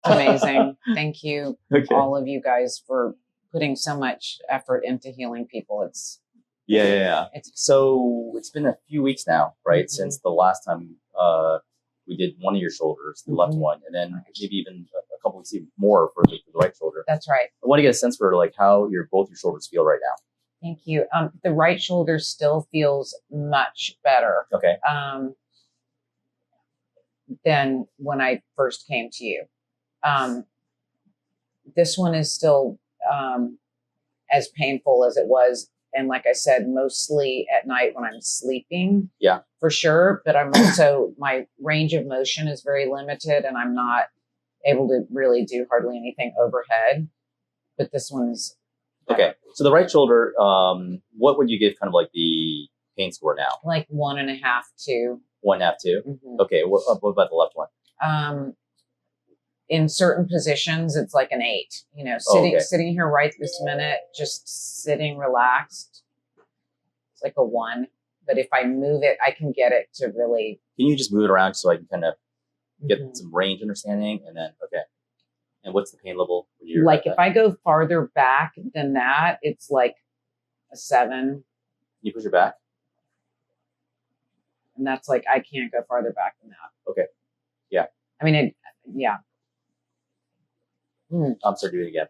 amazing. Thank you, Okay. all of you guys, for putting so much effort into healing people. Yeah. So it's been a few weeks now, right, since the last time we did one of your shoulders, the left one, and then maybe even a couple weeks even more for the right shoulder. That's right. I want to get a sense for like how both your shoulders feel right now. Thank you. The right shoulder still feels much better. Okay. Than when I first came to you. This one is still as painful as it was. And like I said, mostly at night when I'm sleeping. Yeah. For sure. But I'm also, my range of motion is very limited and I'm not able to really do hardly anything overhead. But this one's better. Okay. So the right shoulder, what would you give kind of like the pain score now? Like 1.5, 2. 1.5, 2? Mm-hmm. Okay. What about the left one? In certain positions, it's like an 8. You know, sitting here right this minute, just sitting relaxed, it's like a 1. But if I move it, I can get it to really. Can you just move it around so I can kind of get some range understanding? And then, okay. And what's the pain level? When you're like if I go farther back than that, it's like a 7. Can you push it back? And that's like, I can't go farther back than that. Okay. Yeah. I mean, yeah. I'm sorry, do it again.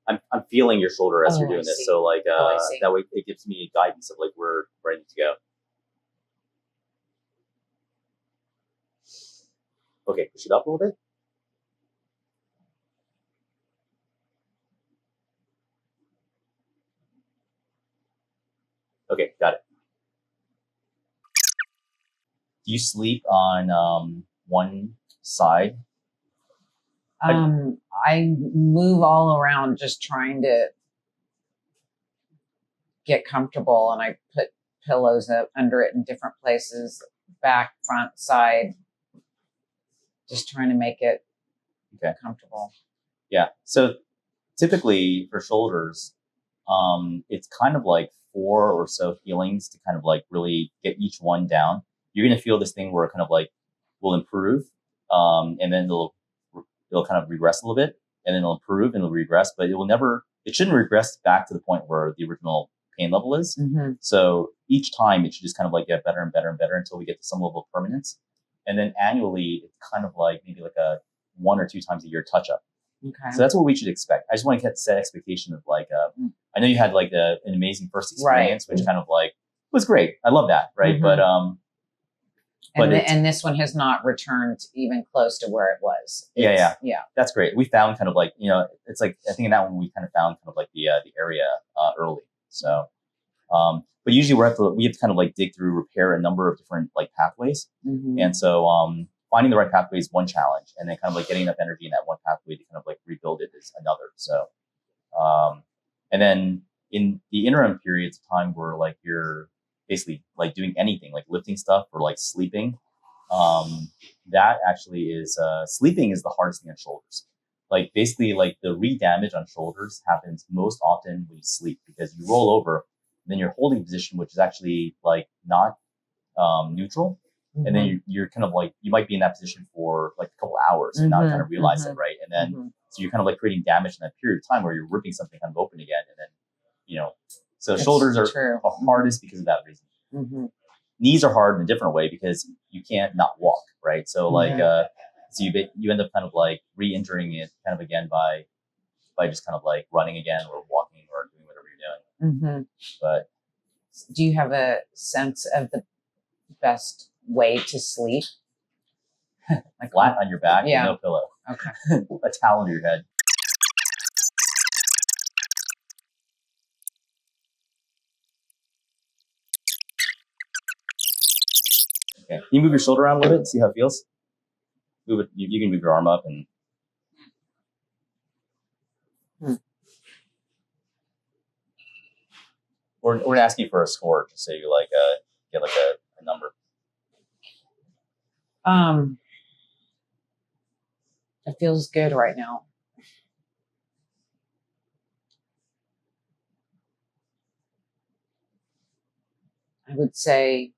I'm feeling your shoulder as you're doing this. So like, that way it gives me guidance of like, we're ready to go. Okay. Push it up a little bit. Okay. Got it. Do you sleep on one side? I move all around just trying to get comfortable, and I put pillows up under it in different places, back, front, side, just trying to make it comfortable. Yeah. So typically for shoulders, it's kind of like 4 or so feelings to kind of like really get each one down. You're going to feel this thing where it kind of like will improve, and then it'll kind of regress a little bit, and then it'll improve and it'll regress, but it shouldn't regress back to the point where the original pain level is. Mm-hmm. So each time it should just kind of like get better and better and better until we get to some level of permanence. And then annually, it's kind of like maybe like a 1 or 2 times a year touch up. Okay. So that's what we should expect. I just want to set expectation of like, I know you had like an amazing first experience, which kind of like was great. I love that. Right. Mm-hmm. And this one has not returned even close to where it was. Yeah. That's great. We found kind of like, it's like, I think in that one we kind of found kind of like the area early. So, but usually we have to kind of like dig through, repair a number of different like pathways. Mm-hmm. And so finding the right pathway is one challenge, and then kind of like getting enough energy in that one pathway to kind of like rebuild it is another. So, and then in the interim periods of time where like you're basically like doing anything, like lifting stuff or like sleeping, that actually is, sleeping is the hardest thing on shoulders. Like basically like the re-damage on shoulders happens most often when you sleep, because you roll over, then you're holding a position, which is actually like not neutral. Mm-hmm. And then you're kind of like, you might be in that position for like a couple hours and not kind of realize it, right? And then, so you're kind of like creating damage in that period of time where you're ripping something kind of open again. And then, so that's shoulders are hardest because of that reason. Mm-hmm. Knees are hard in a different way because you can't not walk, right? So like, so you end up kind of like re-injuring it kind of again by just kind of like running again or walking or doing whatever you're doing. Mm-hmm. But do you have a sense of the best way to sleep? Like flat on your back, with no pillow. Okay. A towel under your head. Okay. Can you move your shoulder around a little bit and see how it feels? Move it. You can move your arm up and. We're asking for a score just so you like get like a number. It feels good right now. I would say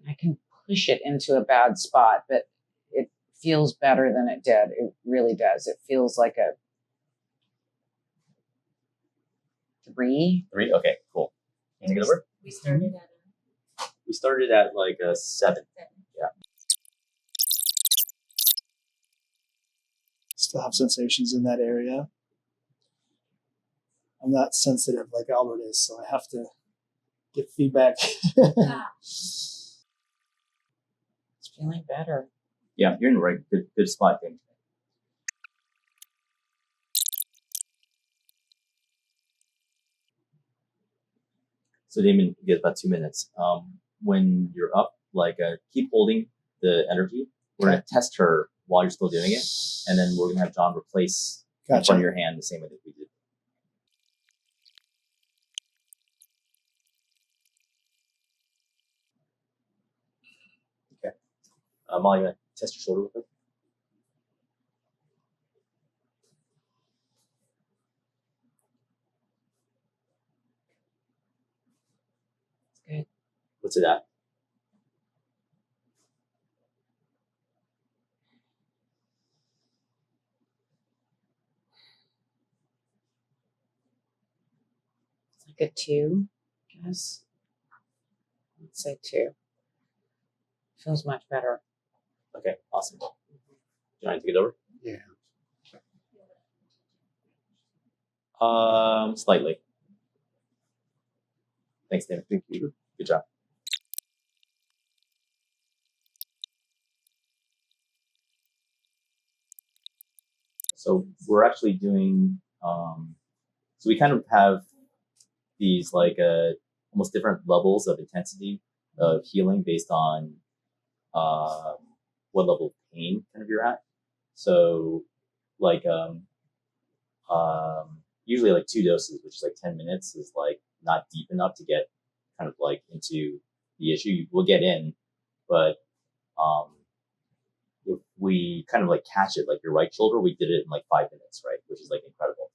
I can push it into a bad spot, but it feels better than it did. It really does. It feels like a 3. 3? Okay, cool. Can you take it over? We started at We started at like a 7. Yeah. Still have sensations in that area. I'm not sensitive like Albert is, so I have to get feedback. It's feeling better. Yeah, you're in the right good spot, Damon. So Damon, you get about 2 minutes. When you're up, like keep holding the energy. We're gonna test her while you're still doing it, and then we're gonna have John replace in front of your hand the same way that we did. Okay. Molly, you wanna test your shoulder real quick? Good. What's it at? It's like a 2, I guess. Let's say 2. Feels much better. Okay, awesome. Do you want to take it over? Yeah. Slightly. Thanks, Damon. Thank you. Good job. So we're actually doing, so we kind of have these like almost different levels of intensity of healing based on what level of pain kind of you're at. So like usually like 2 doses, which is like 10 minutes, is like not deep enough to get kind of like into the issue. We'll get in, but if we kind of like catch it, like your right shoulder, we did it in like 5 minutes, right? Which is like incredible.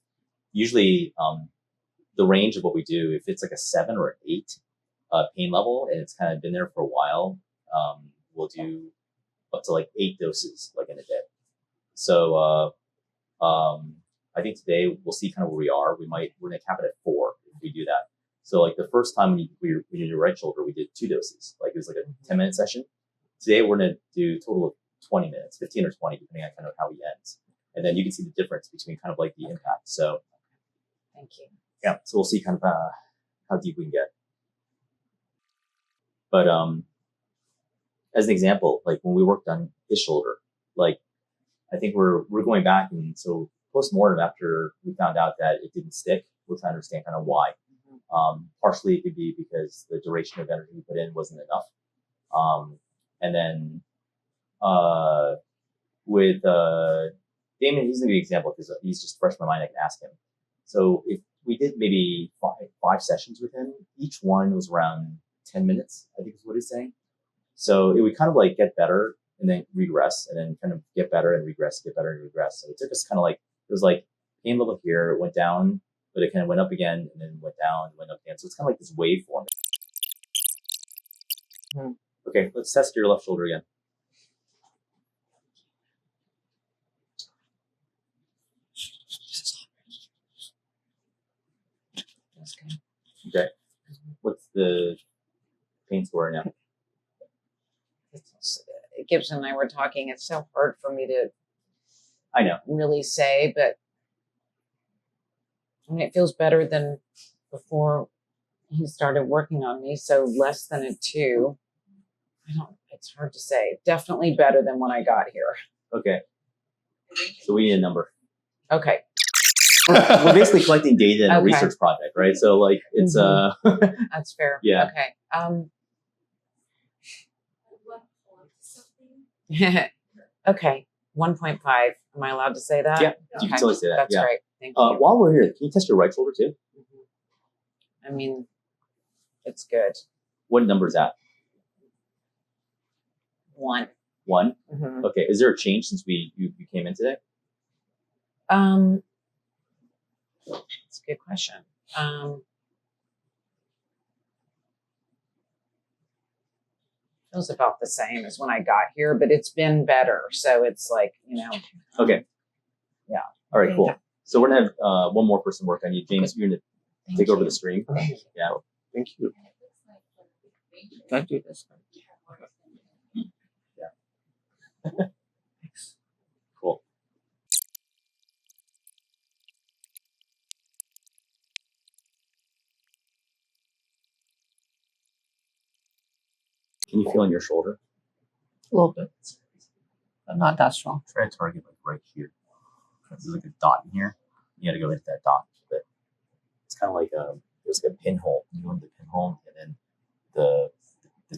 Usually, the range of what we do, if it's like a 7 or an 8 pain level, and it's kind of been there for a while, we'll do up to like 8 doses, like in a day. So, I think today we'll see kind of where we are. We're gonna cap it at 4 if we do that. So like the first time we did your right shoulder, we did 2 doses. Like it was like a 10-minute session. Today we're gonna do a total of 20 minutes, 15 or 20, depending on kind of how he ends. And then you can see the difference between kind of like the impact. So Thank you. yeah, so we'll see kind of how deep we can get. But as an example, like when we worked on his shoulder, like I think we're going back, and so post-mortem after we found out that it didn't stick, we're trying to understand kind of why. Partially it could be because the duration of energy we put in wasn't enough. And then with Damon, he's a good example because he's just fresh in my mind. I can ask him. So if we did maybe five sessions with him, each one was around 10 minutes, I think is what he's saying. So it would kind of like get better and then regress, and then kind of get better and regress, get better and regress. So it took us kind of like, it was like pain level here, it went down, but it kind of went up again, and then went down, went up again. So it's kind of like this waveform. Okay, let's test your left shoulder again. That's good. Okay. What's the pain score now? Gibson and I were talking. It's so hard for me to I know. really say, but I mean, it feels better than before he started working on me. So less than a 2. It's hard to say. Definitely better than when I got here. Okay. So we need a number. Okay. We're basically collecting data in a Okay. research project, right? So like it's That's fair. Yeah. Okay. something. Okay. 1.5. Am I allowed to say that? Yeah, you can totally say that. That's Yeah. great. Thank you. While we're here, can you test your right shoulder too? I mean, it's good. What number is that? 1. 1? Mm-hmm. Okay. Is there a change since you came in today? It's a good question. Feels about the same as when I got here, but it's been better. So it's like, Okay. Yeah. All right, cool. Yeah. So we're gonna have one more person work on you. James, you're gonna take over the stream. Yeah. Thank you. Can I do this? Cool. Can you feel in your shoulder? A little bit. But not that strong. Try to target like right here. There's like a dot in here. You got to go into that dot. But it's kind of like there's like a pinhole. You go into the pinhole, and then the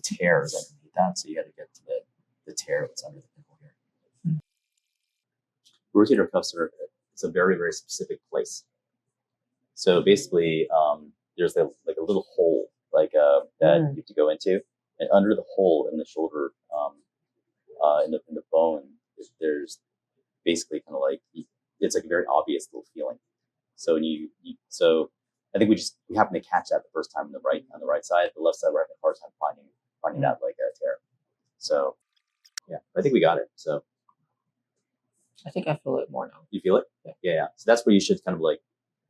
tear is underneath that. So you got to get to the tear that's under the pinhole here. Rotator cuffs it's a very, very specific place. So basically, there's like a little hole that you have to go into, and under the hole in the shoulder, in the bone, there's basically kind of like it's like a very obvious little feeling. So so I think we happened to catch that the first time on the right side. The left side we're having a hard time finding that like a tear. So yeah, I think we got it. So I think I feel it more now. you feel it? Yeah. So that's where you should kind of like.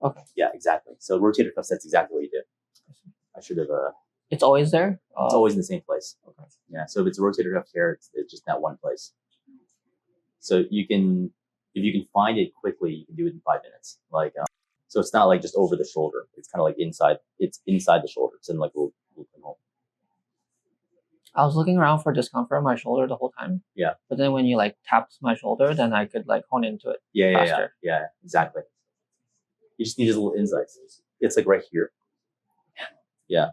Okay. Yeah, exactly. So rotator cuffs, that's exactly what you did. I should have. It's always there? It's always in the same place. Okay. Yeah. So if it's a rotator cuff tear, it's just that one place. So if you can find it quickly, you can do it in 5 minutes. Like, so it's not like just over the shoulder. It's kind of like inside. It's inside the shoulder. It's in like a little pinhole. I was looking around for discomfort on my shoulder the whole time. Yeah. But then when you like tapped my shoulder, then I could like hone into it. Yeah, faster. yeah, exactly. You just need these little insights. It's like right here. Yeah.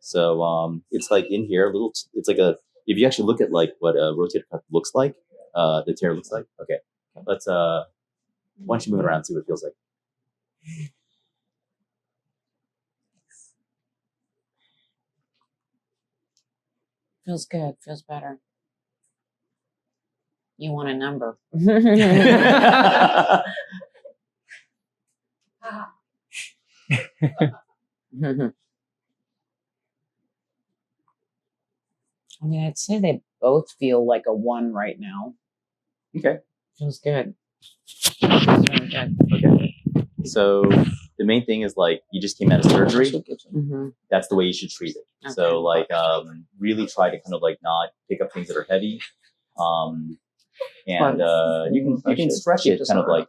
So it's like in here, it's like if you actually look at like what a rotator cuff looks like, the tear looks like. Okay. Let's why don't you move it around and see what it feels like. Feels good. Feels better. You want a number. I mean, I'd say they both feel like a 1 right now. Okay. Feels good. Feels really good. Okay. So the main thing is like you just came out of surgery. Mm-hmm. That's the way you should treat it. Okay. So like really try to kind of like not pick up things that are heavy. And you can stretch it kind of like,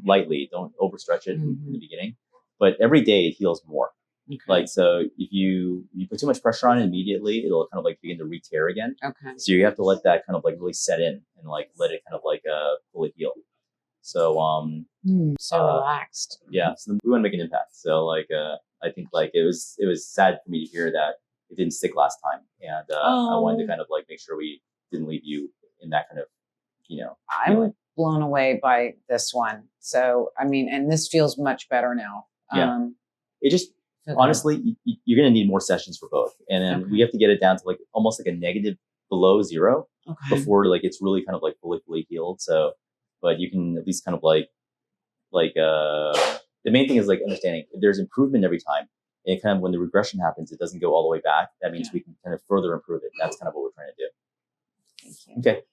lightly. Don't overstretch it in the beginning. But every day it heals more. Okay. Like, so if you put too much pressure on it immediately, it'll kind of like begin to re-tear again. Okay. So you have to let that kind of like really set in and like let it kind of like fully heal. So so relaxed. yeah, so we want to make an impact. So like I think like it was sad for me to hear that it didn't stick last time, and I wanted to kind of like make sure we didn't leave you in that kind of I'm feeling. blown away by this one. So I mean, and this feels much better now. Yeah. It just honestly, you're going to need more sessions for both, and then we have to get it down to like almost like a negative below 0 before like it's really kind of like fully healed. So, but you can at least kind of like the main thing is like understanding there's improvement every time, and kind of when the regression happens, it doesn't go all the way back. That means we can kind of further improve it. That's kind of what we're trying to do. Thank you. Okay.